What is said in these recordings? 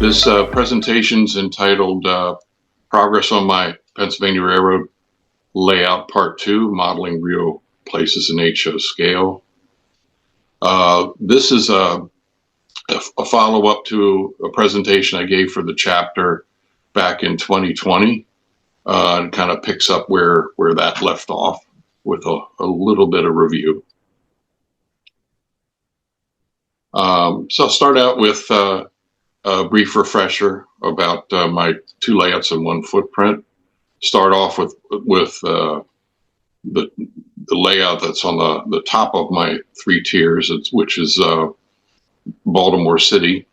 This presentation's entitled Progress on My Pennsylvania Railroad Layout Part 2, Modeling Real Places in HO Scale. This is a follow-up to a presentation I gave for the chapter back in 2020. And kind of picks up where that left off with a little bit of review. So I'll start out with a brief refresher about my two layouts in one footprint. Start off with the layout that's on the top of my three tiers, which is Baltimore City,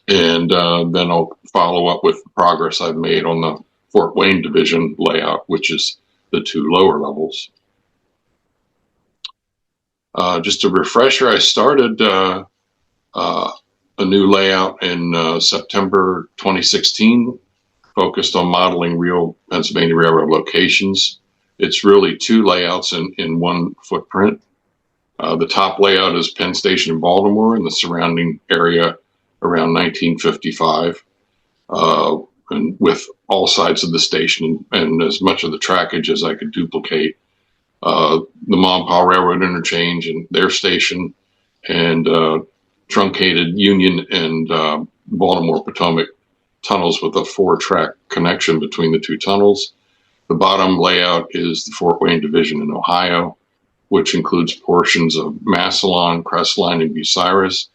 and then I'll follow up with the progress I've made on the Fort Wayne Division layout, which is the two lower levels. Just a refresher, I started a new layout in September 2016, focused on modeling real Pennsylvania Railroad locations. It's really two layouts in one footprint. The top layout is Penn Station in Baltimore and the surrounding area around 1955. And with all sides of the station and as much of the trackage as I could duplicate. The Monpaw Railroad interchange and their station, and truncated Union and Baltimore Potomac tunnels with a 4-track connection between the two tunnels. The bottom layout is the Fort Wayne Division in Ohio, which includes portions of Massillon, Crestline, and Bucyrus,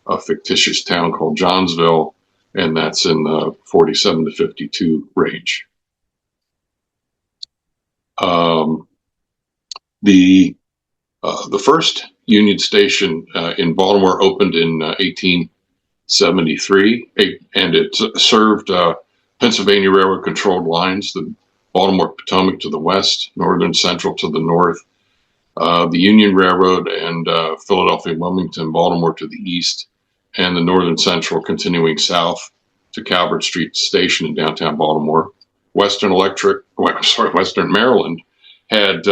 a fictitious town called Johnsville, and that's in the 47 to 52 range. The first Union Station in Baltimore opened in 1873, and it served Pennsylvania Railroad controlled lines, the Baltimore Potomac to the west, Northern Central to the north, the Union Railroad and Philadelphia, Wilmington, Baltimore to the east, and the Northern Central continuing south to Calvert Street Station in downtown Baltimore. Western Maryland had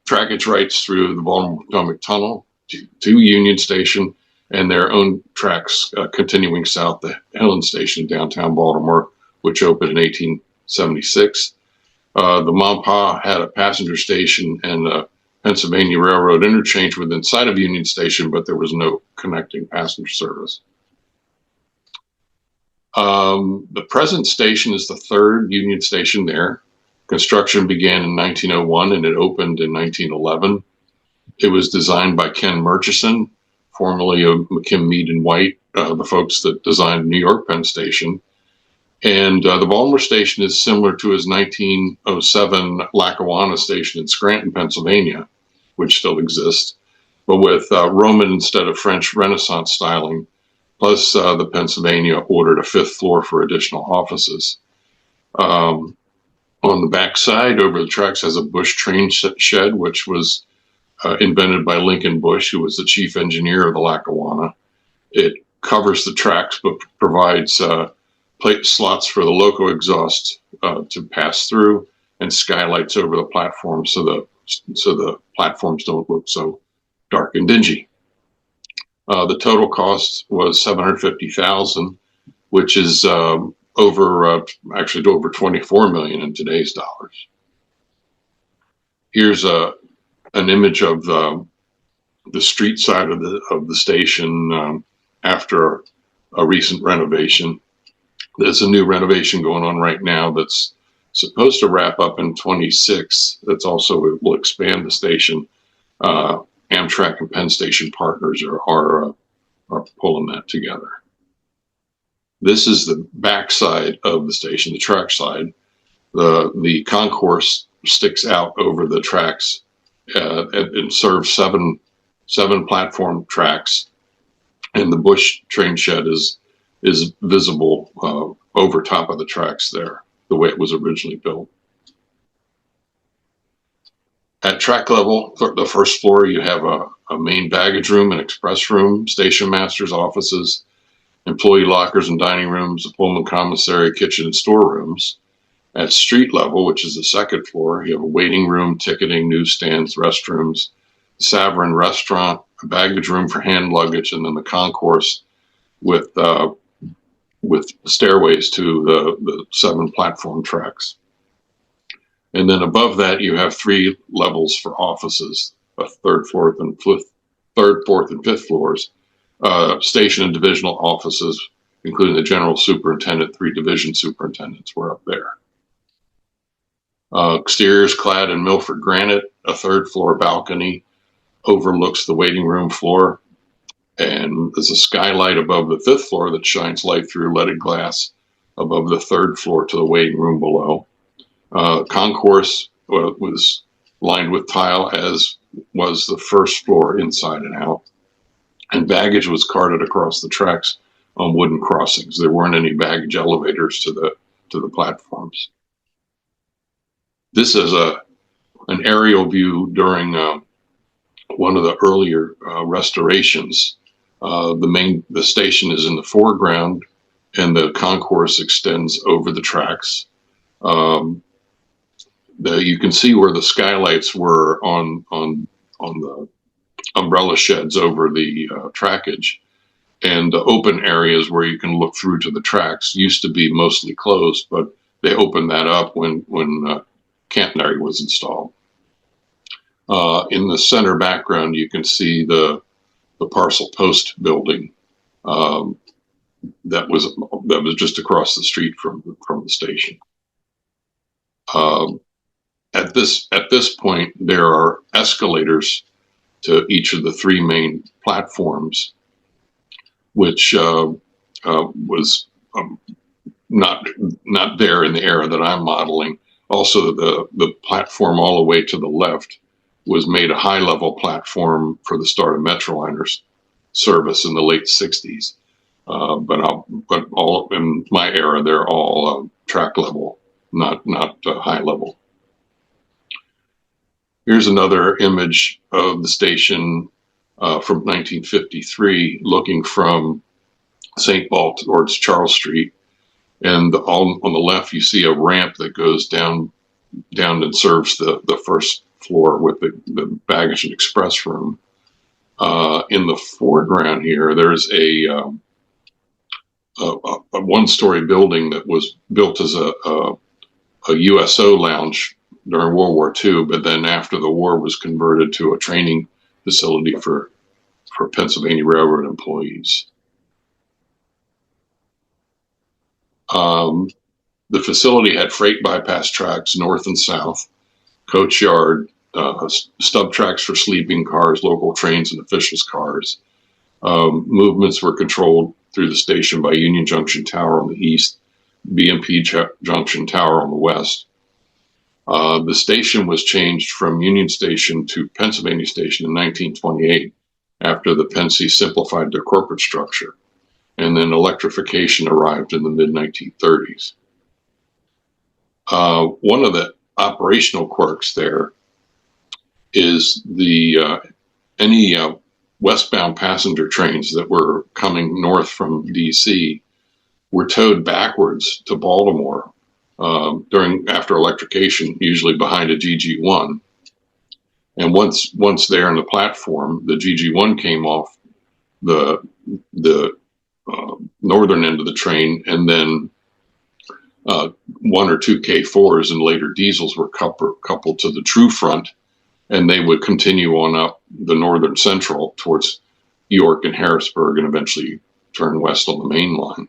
trackage rights through the Baltimore Potomac Tunnel to Union Station and their own tracks continuing south to Helen Station in downtown Baltimore, which opened in 1876. The Monpaw had a passenger station and a Pennsylvania Railroad interchange within sight of Union Station, but there was no connecting passenger service. The present station is the third Union Station there. Construction began in 1901 and it opened in 1911. It was designed by Ken Murchison, formerly of McKim, Mead & White, the folks that designed New York Penn Station. And the Baltimore Station is similar to his 1907 Lackawanna Station in Scranton, Pennsylvania, which still exists, but with Roman instead of French Renaissance styling. Plus, the Pennsylvania ordered a 5th floor for additional offices. On the back side, over the tracks, has a Bush train shed, which was invented by Lincoln Bush, who was the chief engineer of the Lackawanna. It covers the tracks, but provides plate slots for the loco exhaust to pass through, and skylights over the platform so the platforms don't look so dark and dingy. The total cost was $750,000, which is actually over 24 million in today's dollars. Here's an image of the street side of the station after a recent renovation. There's a new renovation going on right now that's supposed to wrap up in 26. That's also will expand the station. Amtrak and Penn Station partners are pulling that together. This is the back side of the station, the track side. The concourse sticks out over the tracks and serves seven platform tracks, and the Bush train shed is visible over top of the tracks there, the way it was originally built. At track level, the first floor, you have a main baggage room, an express room, station master's offices, employee lockers and dining rooms, a Pullman commissary, kitchen, and storerooms. At street level, which is the second floor, you have a waiting room, ticketing, newsstands, restrooms, Savarin restaurant, a baggage room for hand luggage, and then the concourse with with stairways to the 7 platform tracks. And then above that, you have 3 levels for offices, a third, fourth, and fifth floors, station and divisional offices, including the general superintendent. 3 division superintendents were up there. Exteriors clad in Milford granite, a 3rd floor balcony overlooks the waiting room floor, and there's a skylight above the 5th floor that shines light through leaded glass above the 3rd floor to the waiting room below. Concourse was lined with tile, as was the 1st floor inside and out, and baggage was carted across the tracks on wooden crossings. There weren't any baggage elevators to the platforms. This is an aerial view during one of the earlier restorations. The station is in the foreground, and the concourse extends over the tracks. You can see where the skylights were on the umbrella sheds over the trackage, and the open areas where you can look through to the tracks used to be mostly closed, but they opened that up when catenary was installed. In the center background, you can see the parcel post building that was just across the street from the station. At this point, there are escalators to each of the 3 main platforms, which was not there in the era that I'm modeling. Also, the platform all the way to the left was made a high-level platform for the start of Metroliner's service in the late 60s. But all in my era, they're all track level, not high level. Here's another image of the station from 1953, looking from St. Paul towards Charles Street. And on the left, you see a ramp that goes down and serves the 1st floor with the baggage and express room. In the foreground here, there's a 1-story building that was built as a USO lounge during World War II, but then after the war was converted to a training facility for Pennsylvania Railroad employees. The facility had freight bypass tracks north and south, coach yard, stub tracks for sleeping cars, local trains, and officials' cars. Movements were controlled through the station by Union Junction Tower on the east, BMP Junction Tower on the west. The station was changed from Union Station to Pennsylvania Station in 1928 after the Pennsy simplified their corporate structure, and then electrification arrived in the mid-1930s. One of the operational quirks there is any westbound passenger trains that were coming north from DC were towed backwards to Baltimore after electrification, usually behind a GG1. And once there on the platform, the GG1 came off the northern end of the train, and then 1 or 2 K4s and later diesels were coupled to the true front, and they would continue on up the northern central towards York and Harrisburg, and eventually turn west on the main line.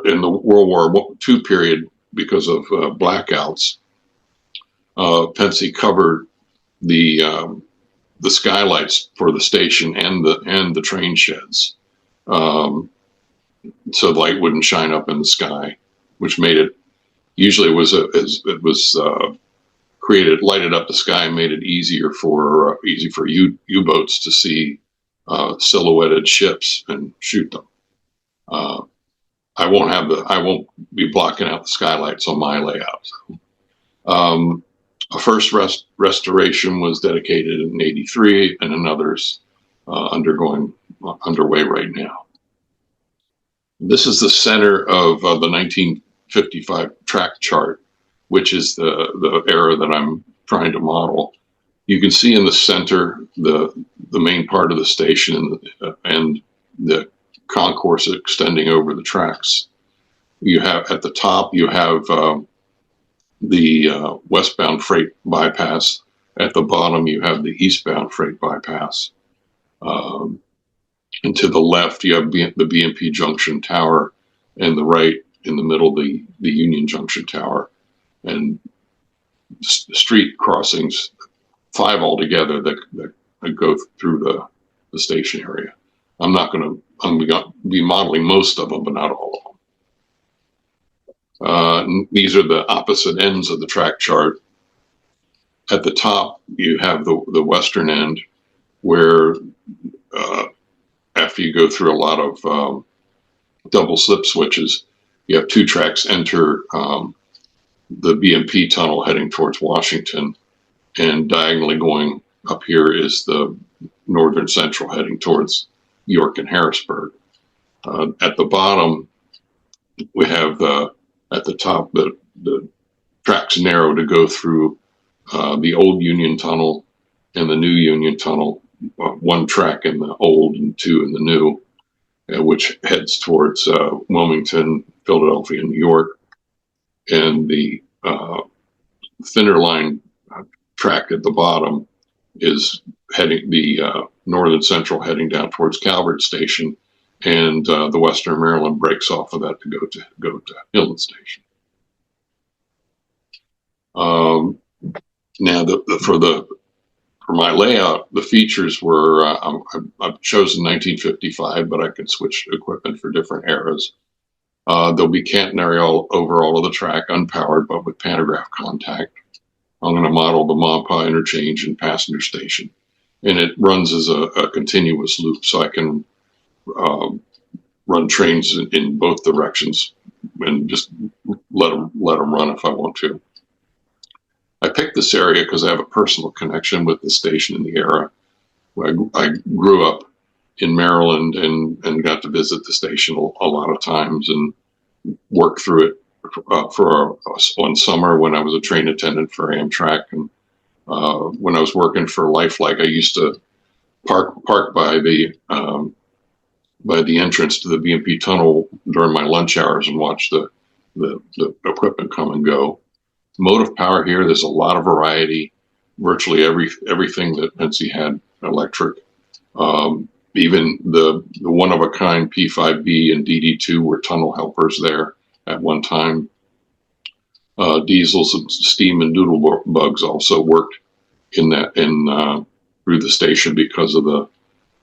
In the World War II period, because of blackouts, Pennsy covered the skylights for the station and the train sheds, so the light wouldn't shine up in the sky, which made it usually lighted up the sky and made it easy for U-boats to see silhouetted ships and shoot them. I won't be blocking out the skylights on my layout. A first restoration was dedicated in '83, and another's underway right now. This is the center of the 1955 track chart, which is the era that I'm trying to model. You can see in the center the main part of the station and the concourse extending over the tracks. You have at the top, you have the westbound freight bypass. At the bottom, you have the eastbound freight bypass. And to the left, you have the BMP Junction Tower, and the right, in the middle, the Union Junction Tower. And street crossings, 5 altogether, that go through the station area. I'm going to be modeling most of them, but not all of them. These are the opposite ends of the track chart. At the top, you have the western end, where after you go through a lot of double slip switches, you have 2 tracks enter the BMP tunnel heading towards Washington, and diagonally going up here is the Northern Central heading towards York and Harrisburg. At the bottom, we have at the top the tracks narrow to go through the old Union Tunnel and the new Union Tunnel, 1 track in the old and 2 in the new, which heads towards Wilmington, Philadelphia, and New York. And the thinner line track at the bottom is heading the Northern Central heading down towards Calvert Station, and the Western Maryland breaks off of that to go to Hilton Station. Now, for my layout, the features were I've chosen 1955, but I can switch equipment for different eras. There'll be catenary over all of the track, unpowered, but with pantograph contact. I'm going to model the Maupassant interchange and passenger station, and it runs as a continuous loop, so I can run trains in both directions and just let them run if I want to. I picked this area because I have a personal connection with the station in the era. I grew up in Maryland and got to visit the station a lot of times and work through it for one summer when I was a train attendant for Amtrak, and when I was working for Lifelike, I used to park by the entrance to the BMP tunnel during my lunch hours and watch the equipment come and go. Motive power here, there's a lot of variety. Virtually everything that Pennsy had electric. Even the one-of-a-kind P5B and DD2 were tunnel helpers there at one time. Diesels and steam and doodle bugs also worked through the station because of the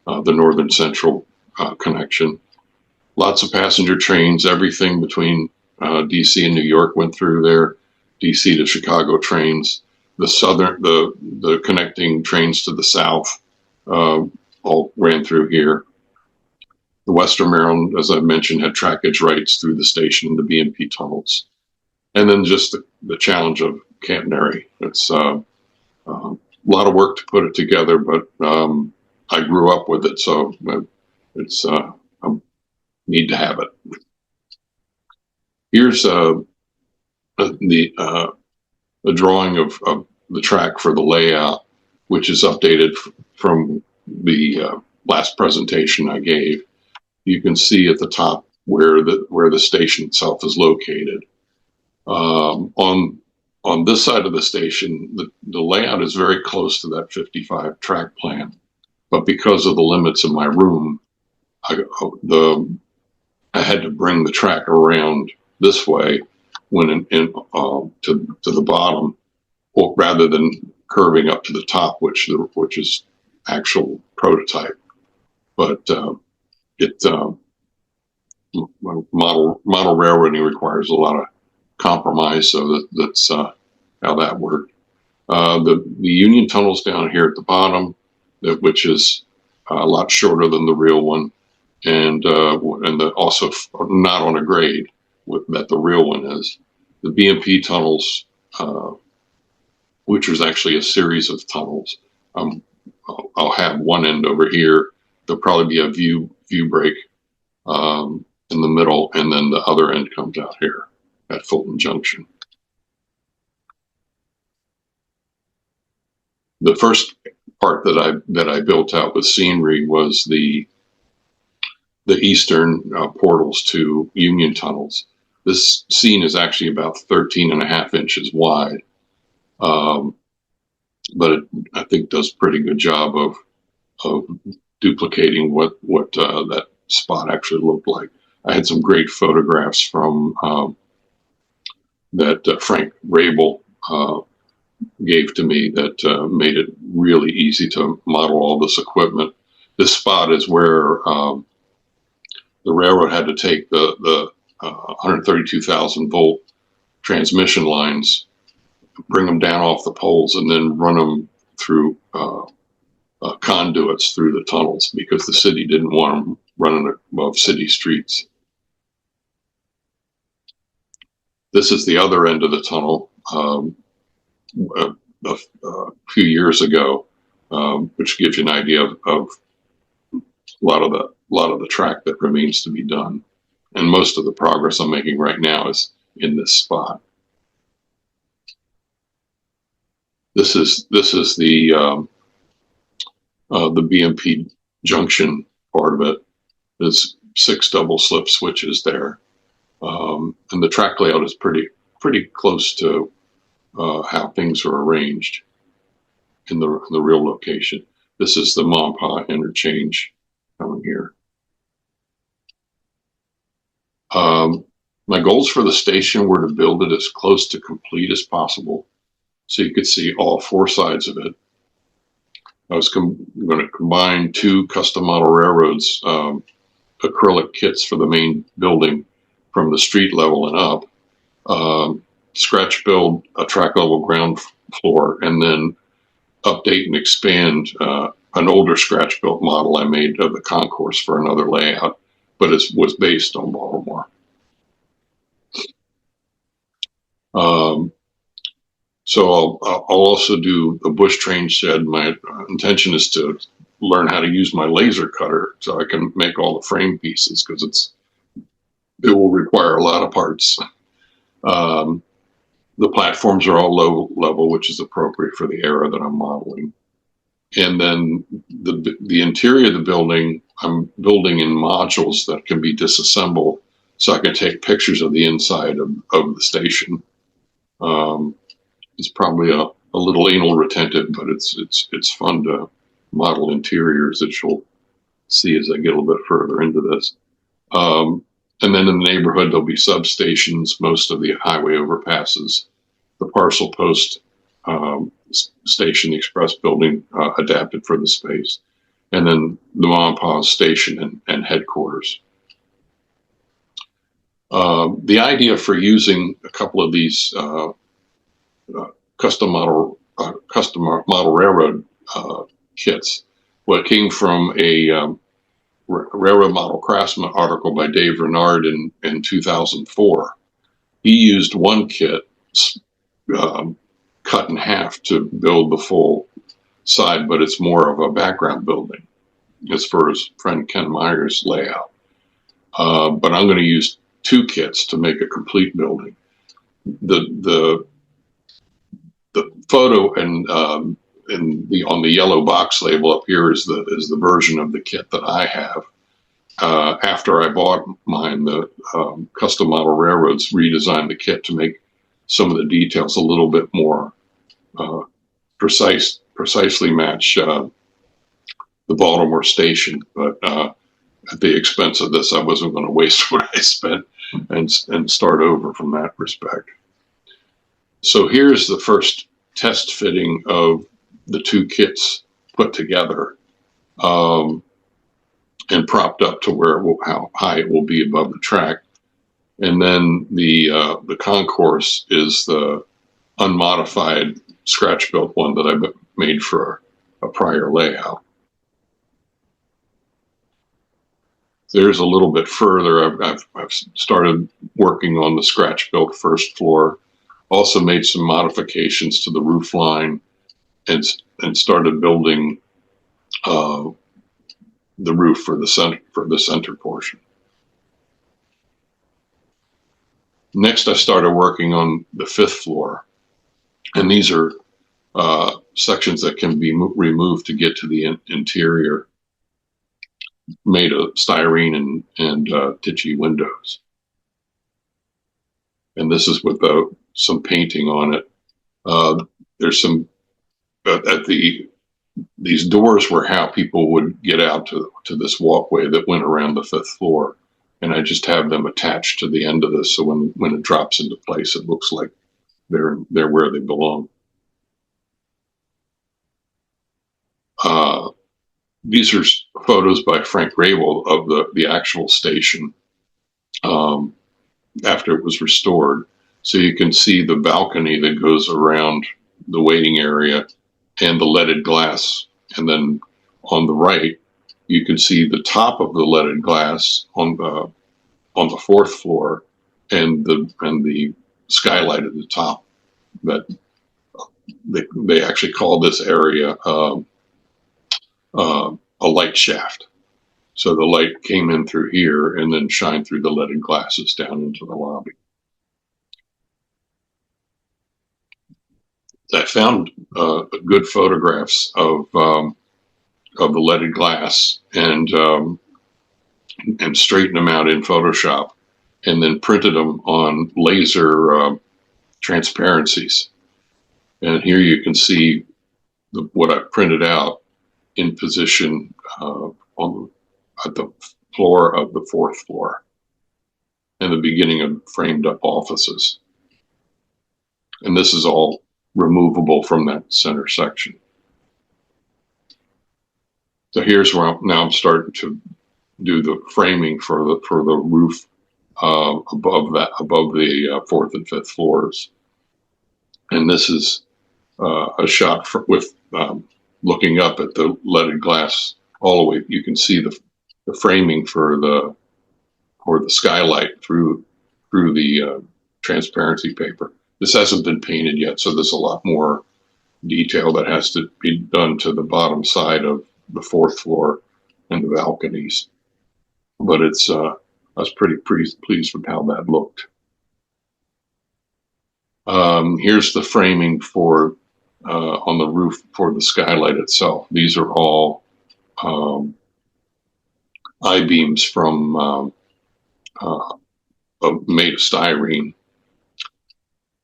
Northern Central connection. Lots of passenger trains. Everything between DC and New York went through there. DC to Chicago trains. The connecting trains to the south all ran through here. The Western Maryland, as I mentioned, had trackage rights through the station and the BMP tunnels. And then just the challenge of catenary. It's a lot of work to put it together, but I grew up with it, so it's I need to have it. Here's a drawing of the track for the layout, which is updated from the last presentation I gave. You can see at the top where the station itself is located. On this side of the station, the layout is very close to that 55 track plan, but because of the limits in my room, I had to bring the track around this way when to the bottom, rather than curving up to the top, which is actual prototype. But model railroading requires a lot of compromise, so that's how that worked. The Union Tunnel's down here at the bottom, which is a lot shorter than the real one, and also not on a grade that the real one is. The BMP tunnels, which was actually a series of tunnels. I'll have one end over here. There'll probably be a view break in the middle, and then the other end comes out here at Fulton Junction. The first part that I built out with scenery was the the eastern portals to Union tunnels. This scene is actually about 13.5 inches wide, but it, I think, does a pretty good job of duplicating what that spot actually looked like. I had some great photographs from that Frank Rabel gave to me that made it really easy to model all this equipment. This spot is where the railroad had to take the 132,000 volt transmission lines, bring them down off the poles, and then run them through conduits through the tunnels because the city didn't want them running above city streets. This is the other end of the tunnel. A few years ago, which gives you an idea of a lot of the track that remains to be done, and most of the progress I'm making right now is in this spot. This is the BMP junction part of it. There's 6 double slip switches there, and the track layout is pretty close to how things are arranged in the real location. This is the Monpa interchange coming here. My goals for the station were to build it as close to complete as possible so you could see all 4 sides of it. I was going to combine 2 custom model railroads, acrylic kits for the main building from the street level and up, scratch build a track level ground floor, and then update and expand an older scratch built model I made of the Concourse for another layout, but it was based on Baltimore. So I'll also do a bush train shed. My intention is to learn how to use my laser cutter so I can make all the frame pieces, because it will require a lot of parts. The platforms are all low level, which is appropriate for the era that I'm modeling. And then the interior of the building, I'm building in modules that can be disassembled so I can take pictures of the inside of the station. It's probably a little anal retentive, but it's fun to model interiors that you'll see as I get a little bit further into this. And then in the neighborhood, there'll be substations, most of the highway overpasses, the parcel post station, the express building adapted for the space, and then the Monpa station and headquarters. The idea for using a couple of these custom model railroad kits, what came from a Railroad Model Craftsman article by Dave Renard in 2004. He used one kit cut in half to build the full side, but it's more of a background building as for his friend Ken Meyer's layout. But I'm going to use 2 kits to make a complete building. The photo and on the yellow box label up here is the version of the kit that I have. After I bought mine, the Custom Model Railroads redesigned the kit to make some of the details a little bit more precisely match the Baltimore station. But at the expense of this, I wasn't going to waste what I spent and start over from that respect. So here's the first test fitting of the 2 kits put together and propped up to how high it will be above the track. And then the Concourse is the unmodified scratch built one that I made for a prior layout. There's a little bit further. I've started working on the scratch built first floor. Also made some modifications to the roof line and started building the roof for the center portion. Next, I started working on the 5th floor, and these are sections that can be removed to get to the interior. made of styrene and Tichy windows. And this is with some painting on it. There's some these doors were how people would get out to this walkway that went around the 5th floor. And I just have them attached to the end of this, so when it drops into place, it looks like they're where they belong. These are photos by Frank Rabel of the actual station after it was restored. So you can see the balcony that goes around the waiting area and the leaded glass. And then on the right, you can see the top of the leaded glass on the 4th floor and the skylight at the top. That they actually call this area a light shaft. So the light came in through here and then shined through the leaded glasses down into the lobby. I found good photographs of the leaded glass and straightened them out in Photoshop and then printed them on laser transparencies. And here you can see what I printed out in position at the floor of the 4th floor and the beginning of framed up offices. And this is all removable from that center section. So here's where now I'm starting to do the framing for the roof above the 4th and 5th floors. And this is a shot with looking up at the leaded glass all the way. You can see the framing for the skylight through the transparency paper. This hasn't been painted yet, so there's a lot more detail that has to be done to the bottom side of the 4th floor and the balconies. But it's I was pretty pleased with how that looked. Here's the framing for on the roof for the skylight itself. These are all I-beams from made of styrene,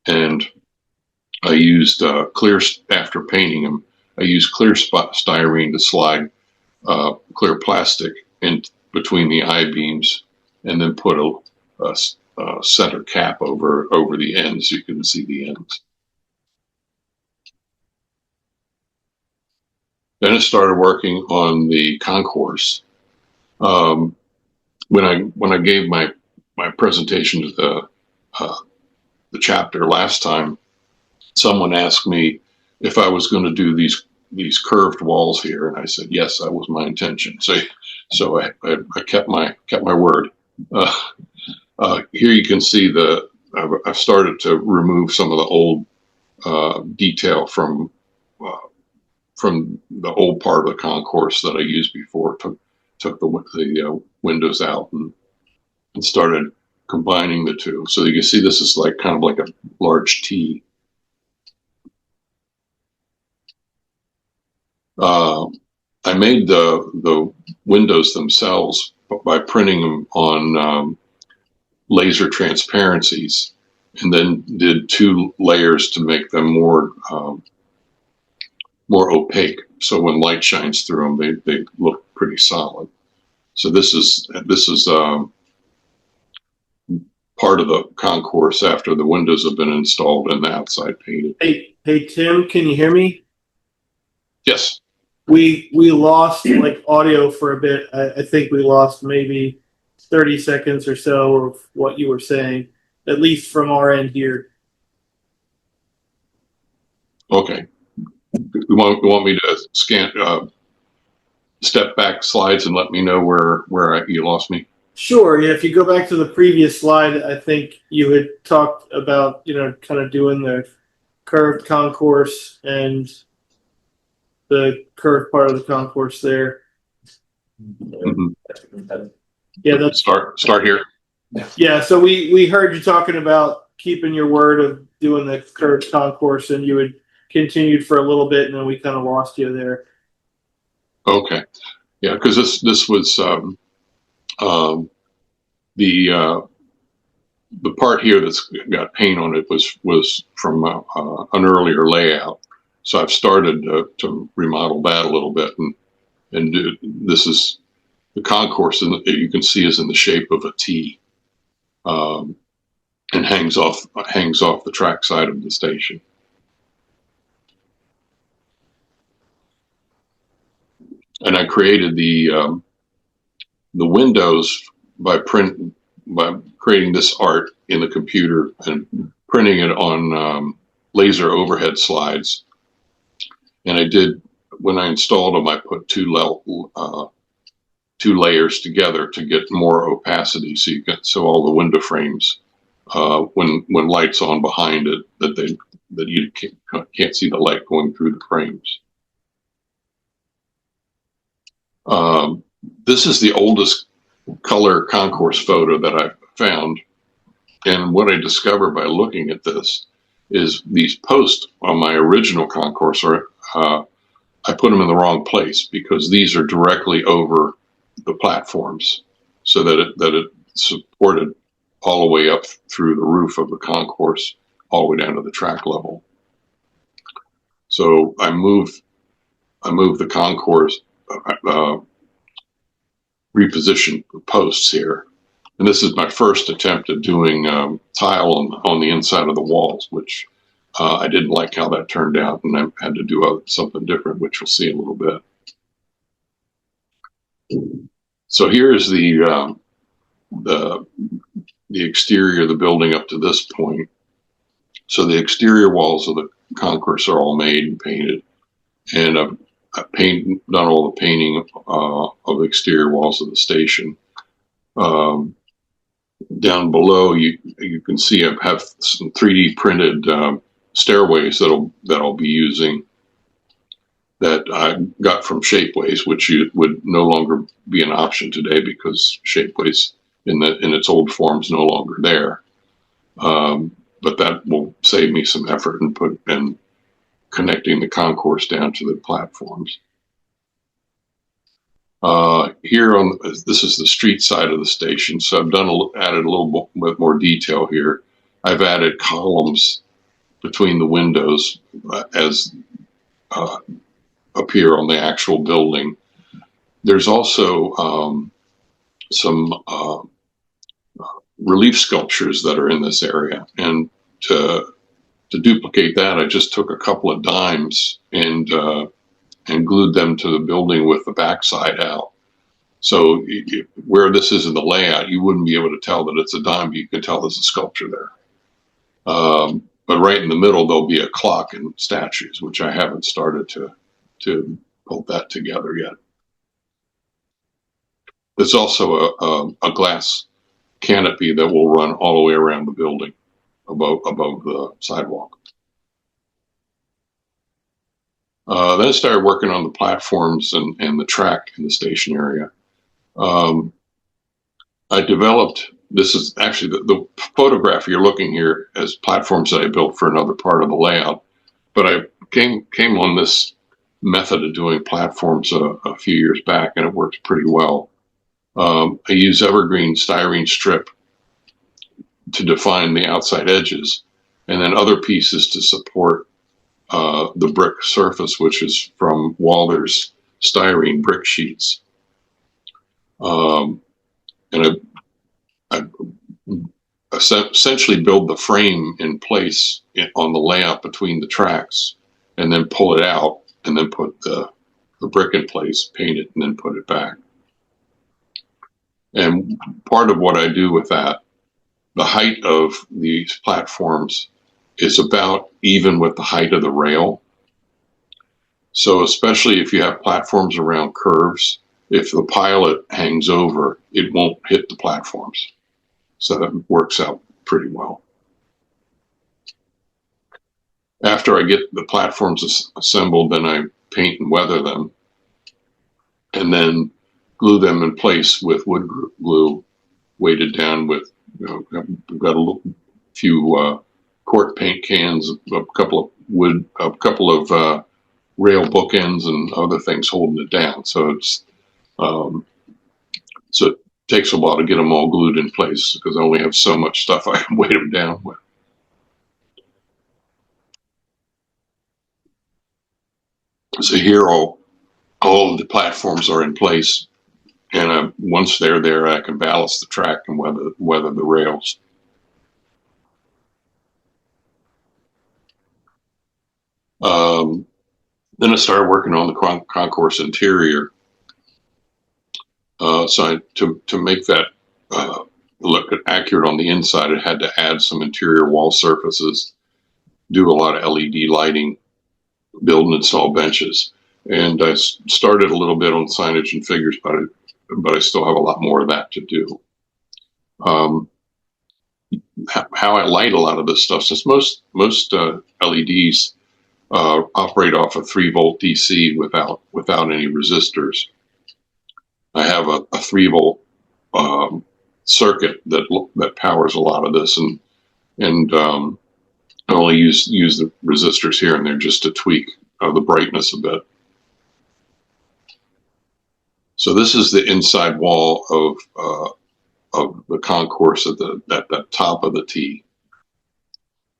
and I used after painting them, I used clear styrene to slide clear plastic in between the I-beams, and then put a center cap over the ends. You can see the ends. Then I started working on the concourse. When I gave my presentation to the chapter last time, someone asked me if I was going to do these curved walls here, and I said yes, that was my intention. So I kept my word. Here you can see I've started to remove some of the old detail from the old part of the concourse that I used before. Took the windows out and started combining the two. So you can see this is kind of like a large T. I made the windows themselves by printing them on laser transparencies, and then did 2 layers to make them more opaque. So when light shines through them, they look pretty solid. So this is part of the concourse after the windows have been installed and the outside painted. Hey Tim, can you hear me? Yes. We lost audio for a bit. I think we lost maybe 30 seconds or so of what you were saying, at least from our end here. Okay. You want me to step back slides and let me know where you lost me? Sure. Yeah. If you go back to the previous slide, I think you had talked about, kind of doing the curved concourse and the curved part of the concourse there. Mm-hmm. Yeah. That's start here. Yeah. So we heard you talking about keeping your word of doing the curved concourse, and you had continued for a little bit, and then we kind of lost you there. Okay. Yeah, because this was the part here that's got paint on it was from an earlier layout. So I've started to remodel that a little bit, and this is the concourse, and you can see is in the shape of a T, and hangs off the track side of the station. And I created the windows by creating this art in the computer and printing it on laser overhead slides. And I did, when I installed them, I put two layers together to get more opacity, so all the window frames, when light's on behind it, that you can't see the light going through the frames. This is the oldest color concourse photo that I've found, and what I discovered by looking at this is these posts on my original concourse I put them in the wrong place, because these are directly over the platforms, so that it supported all the way up through the roof of the concourse, all the way down to the track level. So I moved the concourse, repositioned the posts here, and this is my first attempt at doing tile on the inside of the walls, which I didn't like how that turned out, and I had to do something different, which we'll see in a little bit. So here's the exterior of the building up to this point. So the exterior walls of the concourse are all made and painted, and I've done all the painting of the exterior walls of the station. Down below, you can see I have some 3D printed stairways that I'll be using, that I got from Shapeways, which would no longer be an option today because Shapeways in its old form is no longer there. But that will save me some effort and connecting the concourse down to the platforms. Here this is the street side of the station, so I've added a little bit more detail here. I've added columns between the windows as appear on the actual building. There's also some relief sculptures that are in this area, and to duplicate that, I just took a couple of dimes and glued them to the building with the backside out. So where this is in the layout, you wouldn't be able to tell that it's a dime, but you can tell there's a sculpture there. But right in the middle, there'll be a clock and statues, which I haven't started to pull that together yet. There's also a glass canopy that will run all the way around the building above the sidewalk. Then I started working on the platforms and the track in the station area. I developed, this is actually the photograph you're looking here as platforms that I built for another part of the layout, but I came on this method of doing platforms a few years back, and it works pretty well. I use evergreen styrene strip to define the outside edges, and then other pieces to support the brick surface, which is from Walther's styrene brick sheets. And I essentially build the frame in place on the layout between the tracks, and then pull it out, and then put the brick in place, paint it, and then put it back. And part of what I do with that, the height of these platforms is about even with the height of the rail. So especially if you have platforms around curves, if the pilot hangs over, it won't hit the platforms. So that works out pretty well. After I get the platforms assembled, then I paint and weather them, and then glue them in place with wood glue, weighted down with, we've got a few quart paint cans, a couple of rail bookends, and other things holding it down. So So it takes a while to get them all glued in place because I only have so much stuff I can weight them down with. So here all of the platforms are in place, and once they're there, I can ballast the track and weather the rails. Then I started working on the concourse interior. So to make that look accurate on the inside, I had to add some interior wall surfaces, do a lot of LED lighting, build and install benches. And I started a little bit on signage and figures, but I still have a lot more of that to do. How I light a lot of this stuff, since most LEDs operate off a 3-volt DC without any resistors. I have a 3-volt circuit that powers a lot of this, and I only use the resistors here and there just to tweak the brightness a bit. So this is the inside wall of the concourse at the top of the T.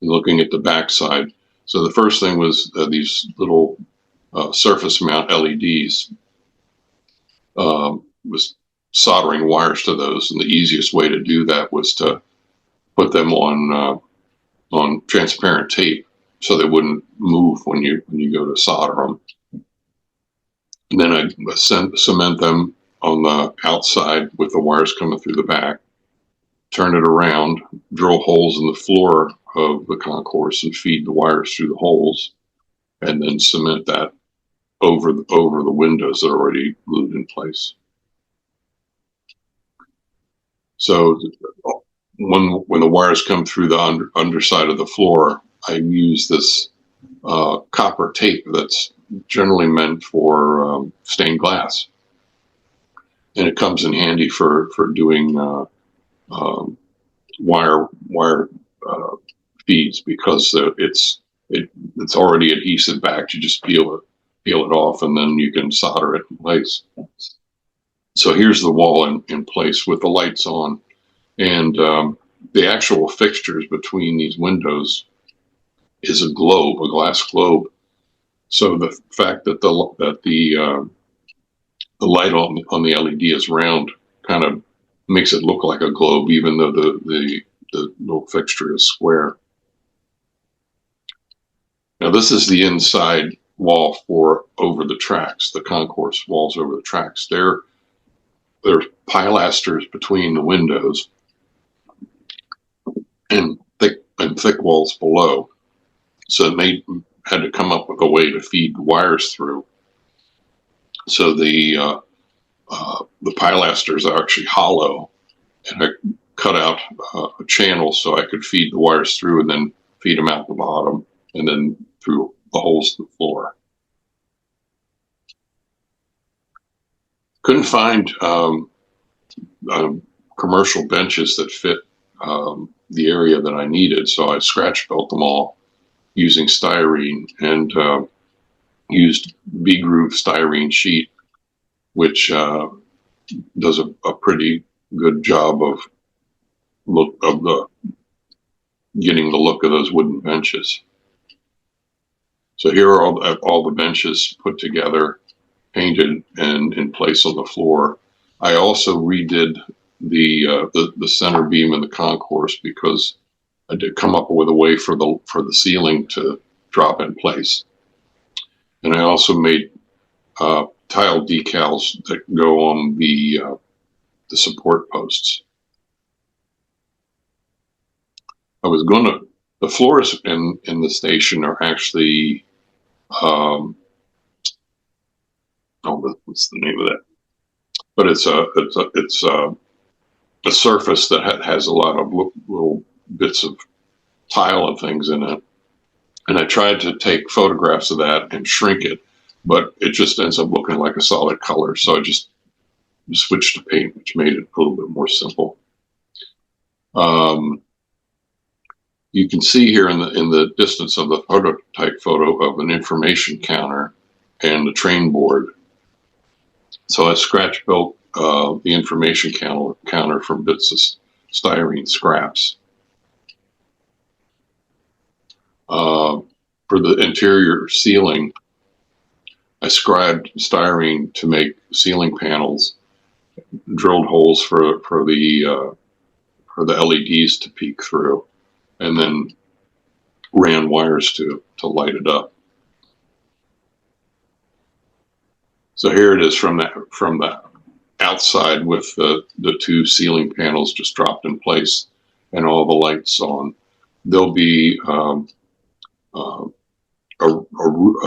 Looking at the back side, so the first thing was these little surface mount LEDs. Was soldering wires to those, and the easiest way to do that was to put them on transparent tape so they wouldn't move when you go to solder them. And then I cement them on the outside with the wires coming through the back, turn it around, drill holes in the floor of the concourse and feed the wires through the holes, and then cement that over the windows that are already glued in place. So when the wires come through the underside of the floor, I use this copper tape that's generally meant for stained glass, and it comes in handy for doing wire feeds because it's already adhesive back. You just peel it off, and then you can solder it in place. So here's the wall in place with the lights on, and the actual fixtures between these windows is a globe, a glass globe. So the fact that the light on the LED is round kind of makes it look like a globe, even though the little fixture is square. Now this is the inside wall for over the tracks, the concourse walls over the tracks. There's pilasters between the windows and thick walls below. So they had to come up with a way to feed wires through. So the pilasters are actually hollow, and I cut out a channel so I could feed the wires through and then feed them out the bottom and then through the holes in the floor. Couldn't find commercial benches that fit the area that I needed, so I scratch built them all using styrene and used B-groove styrene sheet, which does a pretty good job of getting the look of those wooden benches. So here are all the benches put together, painted and in place on the floor. I also redid the center beam in the concourse because I did come up with a way for the ceiling to drop in place. And I also made tile decals that go on the support posts. The floors in the station are actually, what's the name of that? But it's a surface that has a lot of little bits of tile and things in it. And I tried to take photographs of that and shrink it, but it just ends up looking like a solid color. So I just switched to paint, which made it a little bit more simple. You can see here in the distance of the prototype photo of an information counter and the train board. So I scratch built the information counter from bits of styrene scraps. For the interior ceiling, I scribed styrene to make ceiling panels, drilled holes for the LEDs to peek through, and then ran wires to light it up. So here it is from the outside with the two ceiling panels just dropped in place and all the lights on. There'll be a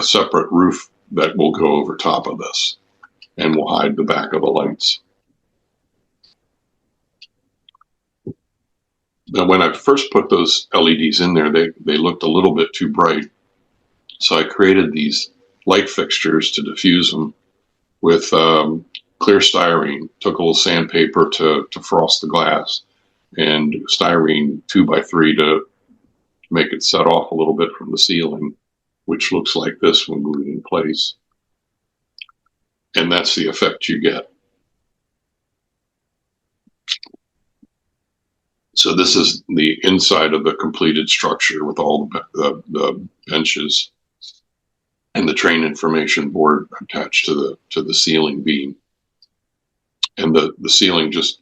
separate roof that will go over top of this and will hide the back of the lights. Now, when I first put those LEDs in there, they looked a little bit too bright. So I created these light fixtures to diffuse them with clear styrene, took a little sandpaper to frost the glass, and styrene 2x3 to make it set off a little bit from the ceiling, which looks like this when glued in place. And that's the effect you get. So this is the inside of the completed structure with all the benches and the train information board attached to the ceiling beam. And the ceiling just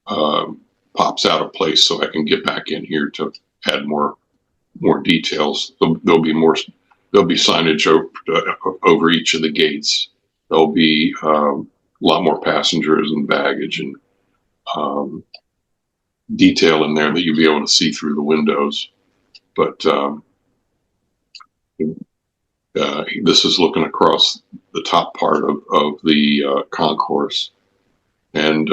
pops out of place, so I can get back in here to add more details. There'll be signage over each of the gates. There'll be a lot more passengers and baggage and detail in there that you'll be able to see through the windows. But this is looking across the top part of the concourse. And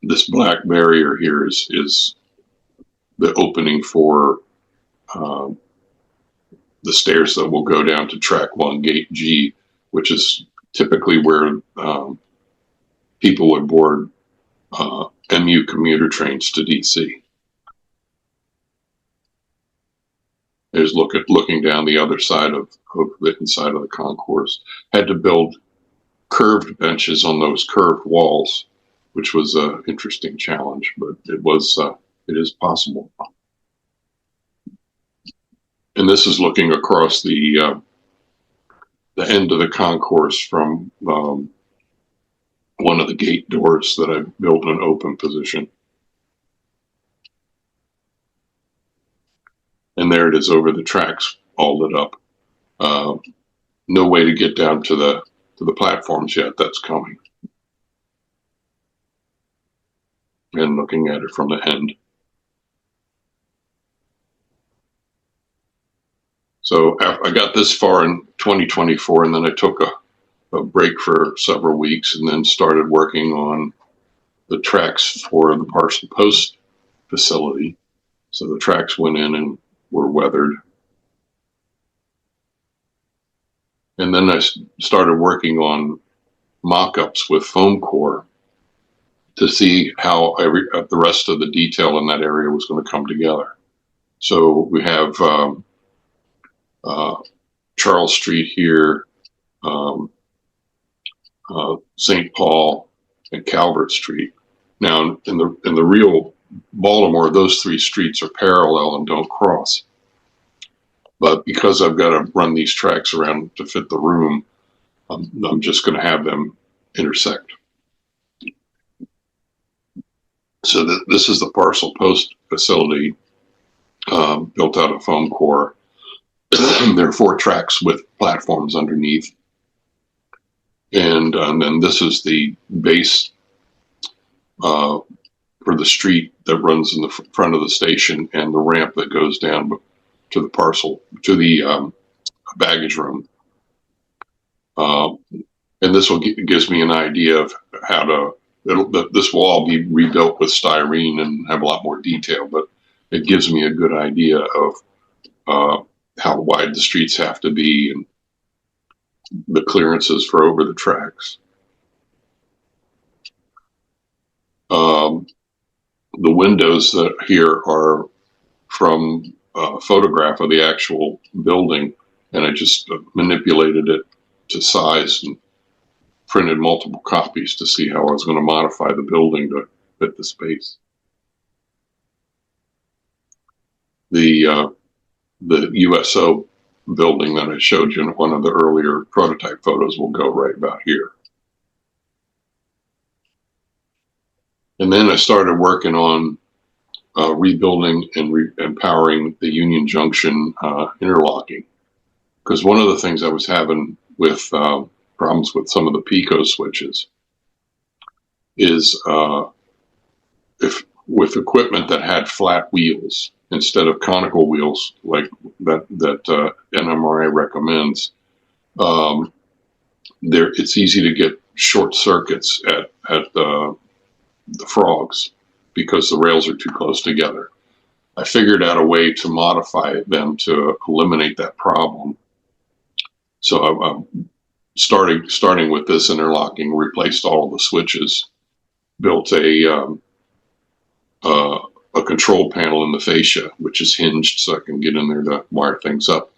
this black barrier here is the opening for the stairs that will go down to track 1, gate G, which is typically where people would board MU commuter trains to DC. There's looking down the other side of the inside of the concourse. Had to build curved benches on those curved walls, which was an interesting challenge, but it is possible. And this is looking across the end of the concourse from one of the gate doors that I built in an open position. And there it is over the tracks, all lit up. No way to get down to the platforms yet. That's coming. And looking at it from the end. So I got this far in 2024, and then I took a break for several weeks, and then started working on the tracks for the parcel post facility. So the tracks went in and were weathered. And then I started working on mock-ups with foam core to see how the rest of the detail in that area was going to come together. So we have Charles Street here, St. Paul, and Calvert Street. Now, in the real Baltimore, those three streets are parallel and don't cross. But because I've got to run these tracks around to fit the room, I'm just going to have them intersect. So this is the parcel post facility built out of foam core. There are 4 tracks with platforms underneath. And then this is the base for the street that runs in the front of the station, and the ramp that goes down to the parcel, to the baggage room. And this gives me an idea of how to, this will all be rebuilt with styrene and have a lot more detail, but it gives me a good idea of how wide the streets have to be and the clearances for over the tracks. The windows that here are from a photograph of the actual building, and I just manipulated it to size and printed multiple copies to see how I was going to modify the building to fit the space. The USO building that I showed you in one of the earlier prototype photos will go right about here. And then I started working on rebuilding and empowering the Union Junction interlocking. Because one of the things I was having with problems with some of the Pico switches is if with equipment that had flat wheels instead of conical wheels like that NMRA recommends, it's easy to get short circuits at the frogs because the rails are too close together. I figured out a way to modify them to eliminate that problem. So I'm starting with this interlocking, replaced all of the switches, built a control panel in the fascia, which is hinged so I can get in there to wire things up,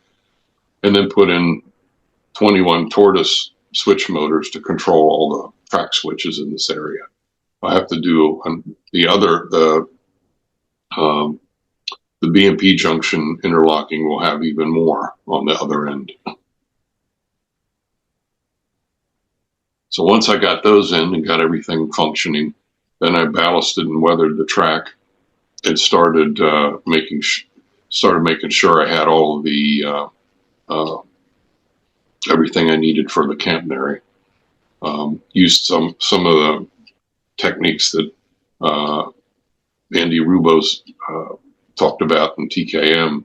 and then put in 21 tortoise switch motors to control all the track switches in this area. I have to do the BMP junction interlocking will have even more on the other end. So once I got those in and got everything functioning, then I ballasted and weathered the track and started making sure I had all of the everything I needed for the catenary. Used some of the techniques that Andy Rubos talked about in TKM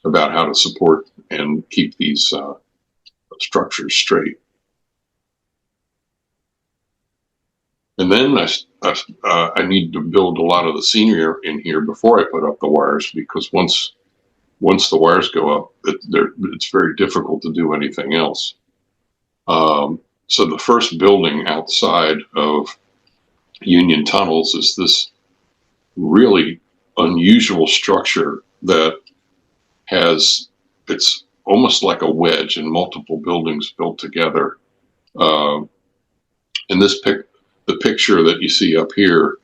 about how to support and keep these structures straight. And then I need to build a lot of the scenery in here before I put up the wires, because once the wires go up, it's very difficult to do anything else. So the first building outside of Union Tunnels is this really unusual structure that it's almost like a wedge and multiple buildings built together. And the picture that you see up here,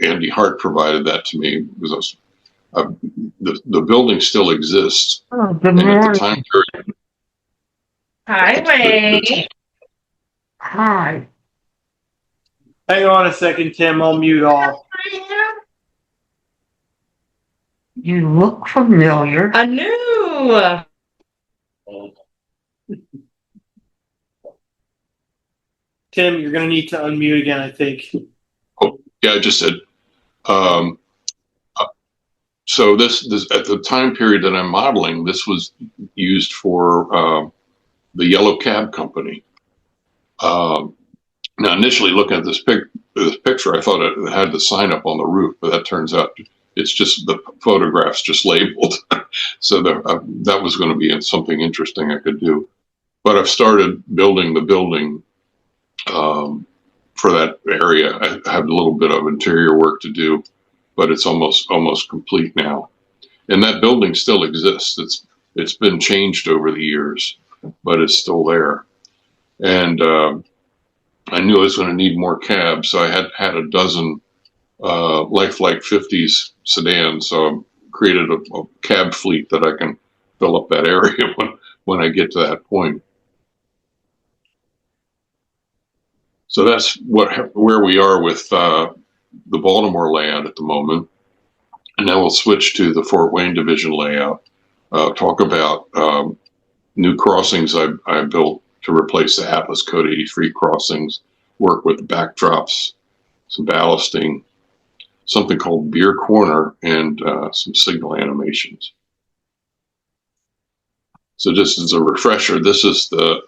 Andy Hart provided that to me because the building still exists. Oh, good and morning. at the time period, Hi, Ray. Hi. Hang on a second, Tim. I'll mute all. You look familiar. I knew. Tim, you're going to need to unmute again, I think. oh, yeah, I just said, so this at the time period that I'm modeling, this was used for the Yellow Cab Company. Now, initially looking at this picture, I thought it had the sign up on the roof, but that turns out it's just the photographs just labeled. So that was going to be something interesting I could do. But I've started building the building for that area. I have a little bit of interior work to do, but it's almost complete now. And that building still exists. It's been changed over the years, but it's still there. And I knew I was going to need more cabs, so I had a dozen lifelike 50s sedans. So I created a cab fleet that I can fill up that area when I get to that point. So that's where we are with the Baltimore layout at the moment. And now we'll switch to the Fort Wayne Division layout. Talk about new crossings I built to replace the Atlas Code 83 crossings, work with backdrops, some ballasting, something called Beer Corner, and some signal animations. So just as a refresher, this is the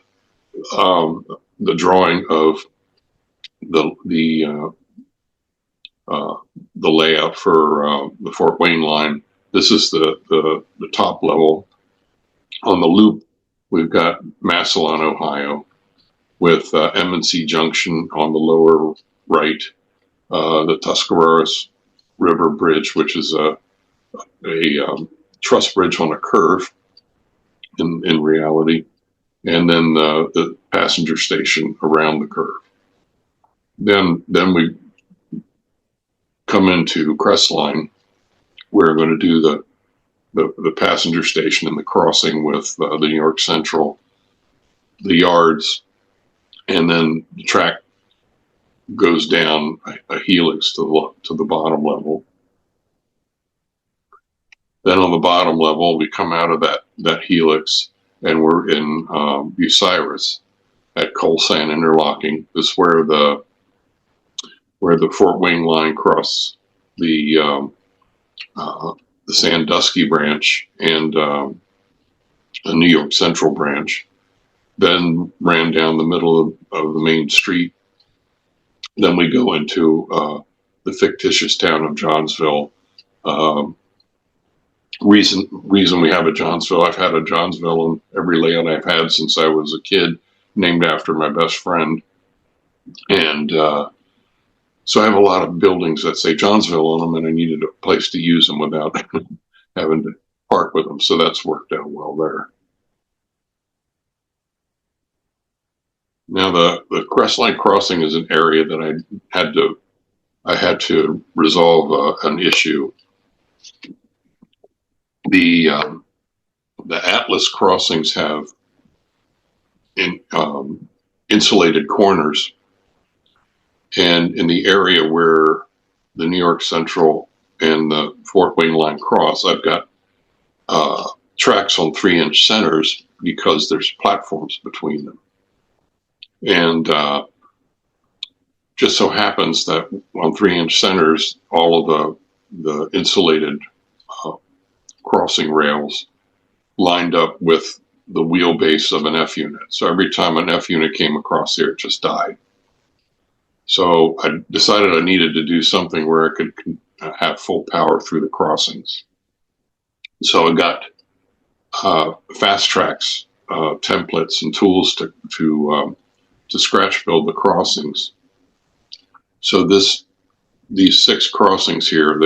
drawing of the layout for the Fort Wayne line. This is the top level. On the loop, we've got Massillon, Ohio, with M&C Junction on the lower right, the Tuscaroras River Bridge, which is a truss bridge on a curve in reality, and then the passenger station around the curve. Then we come into Crestline. We're going to do the passenger station and the crossing with the New York Central, the yards, and then the track goes down a helix to the bottom level. Then on the bottom level, we come out of that helix, and we're in Bucyrus at Coal Sand Interlocking. This is where the Fort Wayne line crosses the Sandusky branch and a New York Central branch. Then ran down the middle of the main street. Then we go into the fictitious town of Johnsville. Reason we have a Johnsville, I've had a Johnsville in every layout I've had since I was a kid, named after my best friend. And so I have a lot of buildings that say Johnsville on them, and I needed a place to use them without having to park with them. So that's worked out well there. Now the Crestline crossing is an area that I had to resolve an issue. The Atlas crossings have insulated corners, and in the area where the New York Central and the Fort Wayne line cross, I've got tracks on 3-inch centers because there's platforms between them. And just so happens that on 3-inch centers, all of the insulated crossing rails lined up with the wheelbase of an F unit. So every time an F unit came across there, it just died. So I decided I needed to do something where I could have full power through the crossings. So I got Fast Tracks templates and tools to scratch build the crossings. So these 6 crossings here,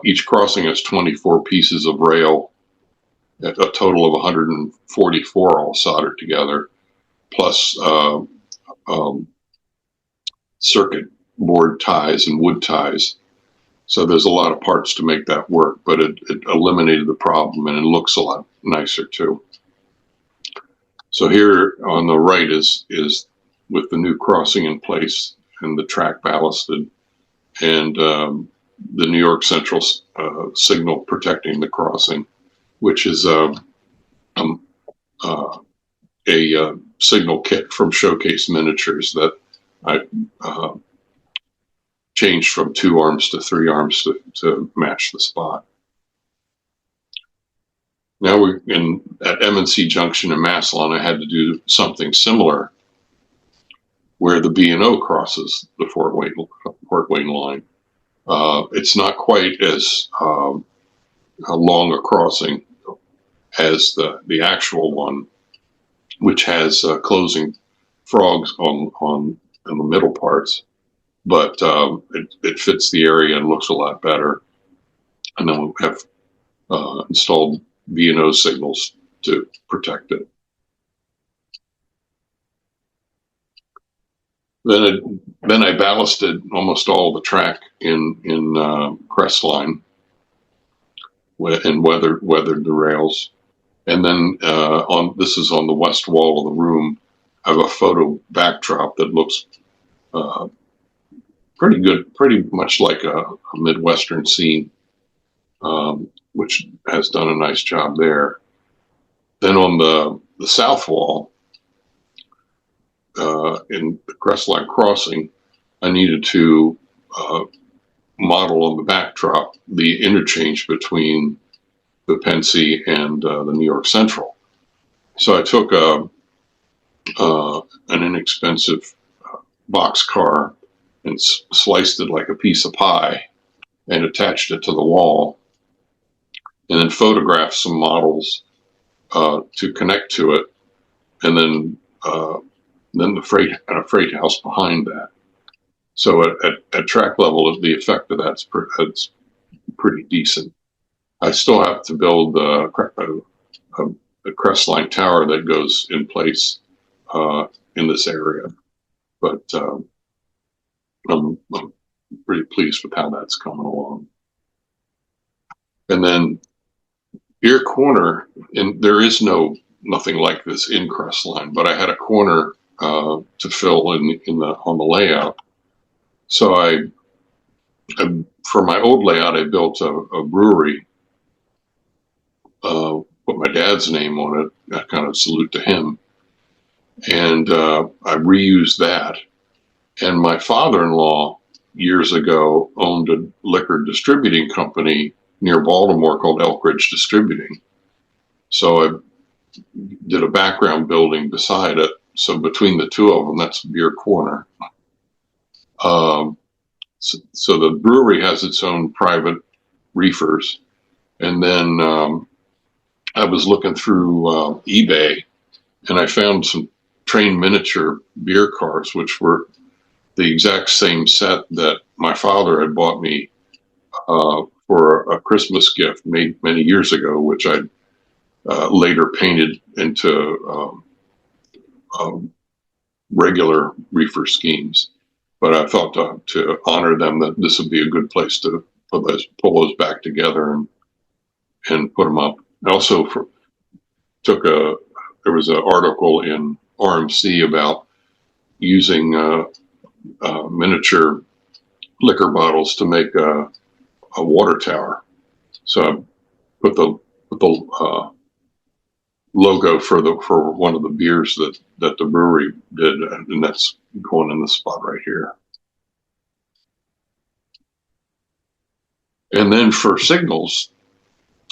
each crossing has 24 pieces of rail, a total of 144 all soldered together, plus circuit board ties and wood ties. So there's a lot of parts to make that work, but it eliminated the problem, and it looks a lot nicer too. So here on the right is with the new crossing in place and the track ballasted, and the New York Central signal protecting the crossing, which is a signal kit from Showcase Miniatures that I changed from 2 arms to 3 arms to match the spot. Now we're at M&C Junction in Massillon. I had to do something similar where the B&O crosses the Fort Wayne line. It's not quite as long a crossing as the actual one, which has closing frogs on the middle parts, but it fits the area and looks a lot better. And then we have installed B&O signals to protect it. Then I ballasted almost all the track in Crestline and weathered the rails. And then this is on the west wall of the room. I have a photo backdrop that looks pretty good, pretty much like a Midwestern scene, which has done a nice job there. Then on the south wall, in the Crestline crossing, I needed to model on the backdrop the interchange between the Penn Station and the New York Central. So I took an inexpensive box car and sliced it like a piece of pie and attached it to the wall, and then photographed some models to connect to it, and then the freight house behind that. So at track level, the effect of that's pretty decent. I still have to build a Crestline tower that goes in place in this area. But I'm pretty pleased with how that's coming along. And then Beer Corner, and there is nothing like this in Crestline, but I had a corner to fill on the layout. So for my old layout, I built a brewery, put my dad's name on it, I kind of salute to him. And I reused that. And my father-in-law years ago owned a liquor distributing company near Baltimore called Elk Ridge Distributing. So I did a background building beside it. So between the two of them, that's Beer Corner. So the brewery has its own private reefers. And then I was looking through eBay, and I found some train miniature beer cars, which were the exact same set that my father had bought me for a Christmas gift made many years ago, which I later painted into regular reefer schemes. But I thought to honor them that this would be a good place to pull those back together and put them up. I also there was an article in RMC about using miniature liquor bottles to make a water tower. So I put the logo for one of the beers that the brewery did, and that's going in the spot right here. And then for signals,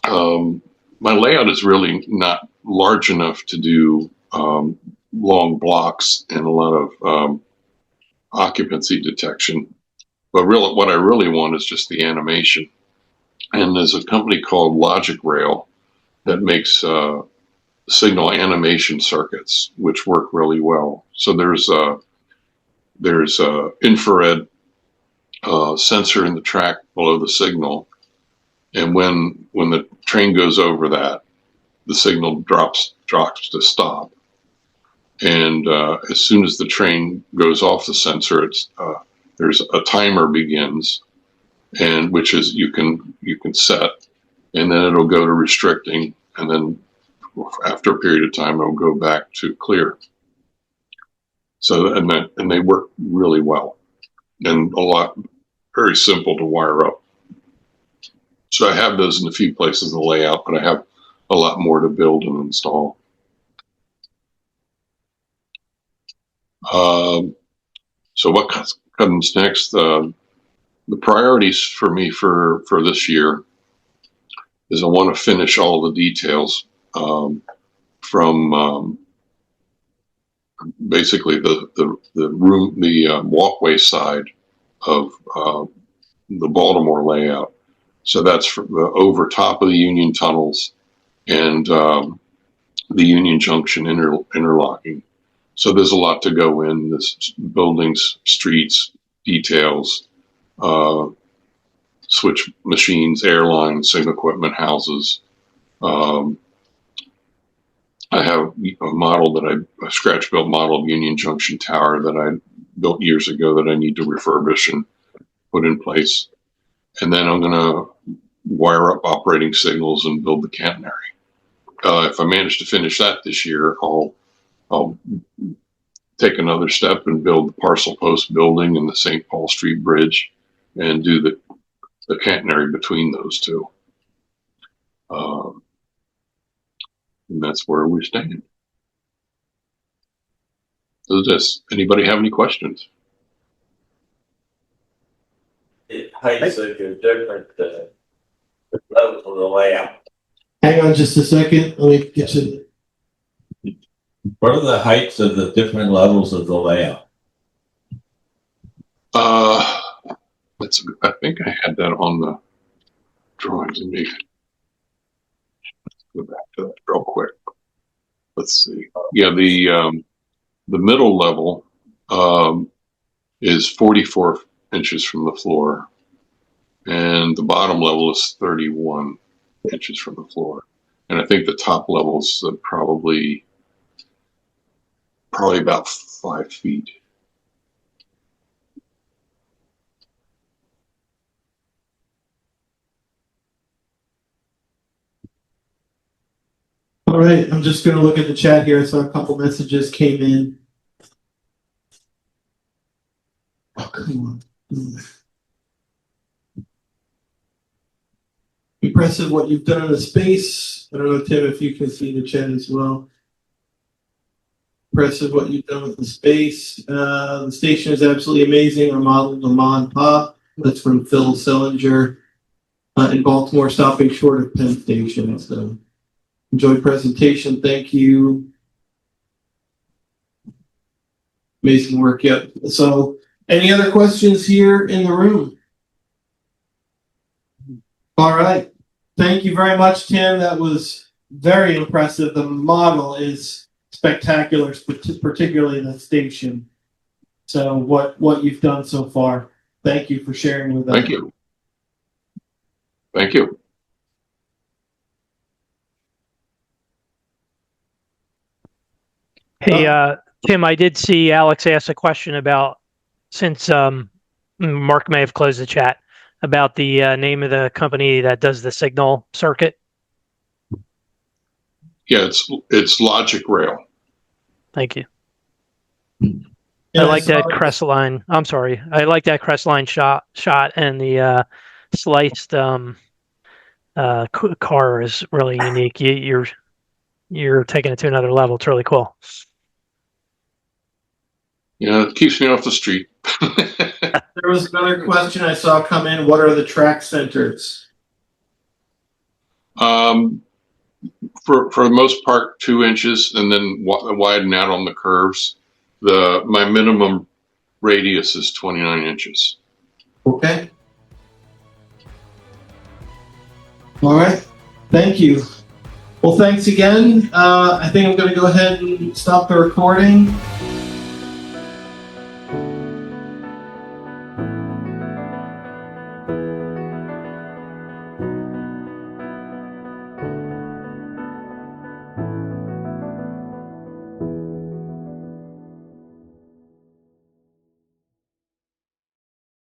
my layout is really not large enough to do long blocks and a lot of occupancy detection. But what I really want is just the animation. And there's a company called Logic Rail that makes signal animation circuits, which work really well. So there's a infrared sensor in the track below the signal, and when the train goes over that, the signal drops to stop. And as soon as the train goes off the sensor, there's a timer begins, and which is you can set, and then it'll go to restricting, and then after a period of time, it'll go back to clear. So, and they work really well, and very simple to wire up. So I have those in a few places in the layout, but I have a lot more to build and install. So what comes next? The priorities for me for this year is I want to finish all the details from basically the walkway side of the Baltimore layout. So that's over top of the Union tunnels and the Union Junction interlocking. So there's a lot to go in this: buildings, streets, details, switch machines, airlines, signal equipment, houses. I have a model a scratch built model of Union Junction Tower that I built years ago that I need to refurbish and put in place. And then I'm going to wire up operating signals and build the catenary. If I manage to finish that this year, I'll take another step and build the parcel post building and the St. Paul Street Bridge and do the catenary between those two. And that's where we stand. Does anybody have any questions? It heights like a different levels of the layout. Hang on just a second. Let me get you. What are the heights of the different levels of the layout? I think I had that on the drawings. Let me go back to that real quick. Let's see. Yeah, the middle level is 44 inches from the floor, and the bottom level is 31 inches from the floor. And I think the top level is probably probably about 5 feet. All right, I'm just going to look at the chat here. I saw a couple messages came in. Oh, come on. Impressive what you've done in the space. I don't know, Tim, if you can see the chat as well. Impressive what you've done with the space. The station is absolutely amazing. Our model, the Ma and Pa. That's from Phil Sellinger in Baltimore, stopping short of Penn Station. So enjoy presentation. Thank you. Amazing work. Yep. So any other questions here in the room? All right. Thank you very much, Tim. That was very impressive. The model is spectacular, particularly the station. So what you've done so far. Thank you for sharing with us. Thank you. Thank you. Hey, Tim, I did see Alex ask a question about, since Mark may have closed the chat, about the name of the company that does the signal circuit. Yeah, it's Logic Rail. Thank you. Yeah, I like that saw it. Crestline. I'm sorry. I like that Crestline shot and the sliced car is really unique. You're taking it to another level. It's really cool. Yeah, it keeps me off the street. There was another question I saw come in. What are the track centers? For the most part, 2 inches, and then widen out on the curves. My minimum radius is 29 inches. Okay. All right. Thank you. Well, thanks again. I think I'm going to go ahead and stop the recording.